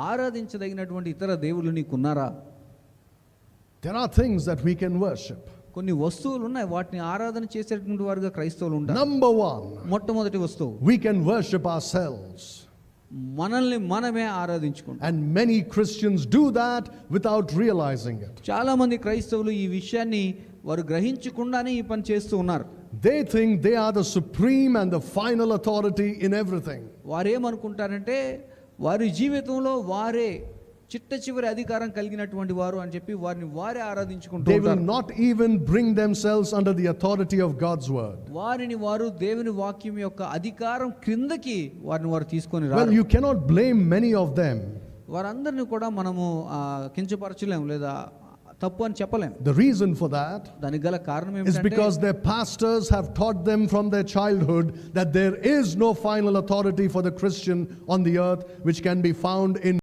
ఆరాధించదగినటువంటి ఇతర దేవుళ్ళు నీకున్నారా? There are things that we can worship. కొన్ని వస్తువులు ఉన్నాయి, వాటిని ఆరాధన చేసేటువంటి వారుగా క్రైస్తవులు ఉంటారు. Number one, మొట్టమొదటి వస్తువు, we can worship ourselves. మనల్ని మనమే ఆరాధించుకుంటాం. And many Christians do that without realizing it. చాలా మంది క్రైస్తవులు ఈ విషయాన్ని వారు గ్రహించకుండానే ఈ పని చేస్తూ ఉన్నారు. They think they are the supreme and the final authority in everything. వారేమనుకుంటారంటే వారి జీవితంలో వారే చిట్ట చివరి అధికారం కలిగినటువంటి వారు అని చెప్పి వారిని వారే ఆరాధించుకుంటూ They will ఉంటారు. not even bring themselves under the authority of God's word. వారిని వారు దేవుని వాక్యం యొక్క అధికారం క్రిందకి వారిని వారు తీసుకొని Well, రారు. you cannot blame many of them. వారందరిని కూడా మనము కించపరచలేము లేదా తప్పు అని చెప్పలేము. The reason for that దానికి గల కారణం is ఏమిటంటే because their pastors have taught them from their childhood that there is no final authority for the Christian on the earth which can be found in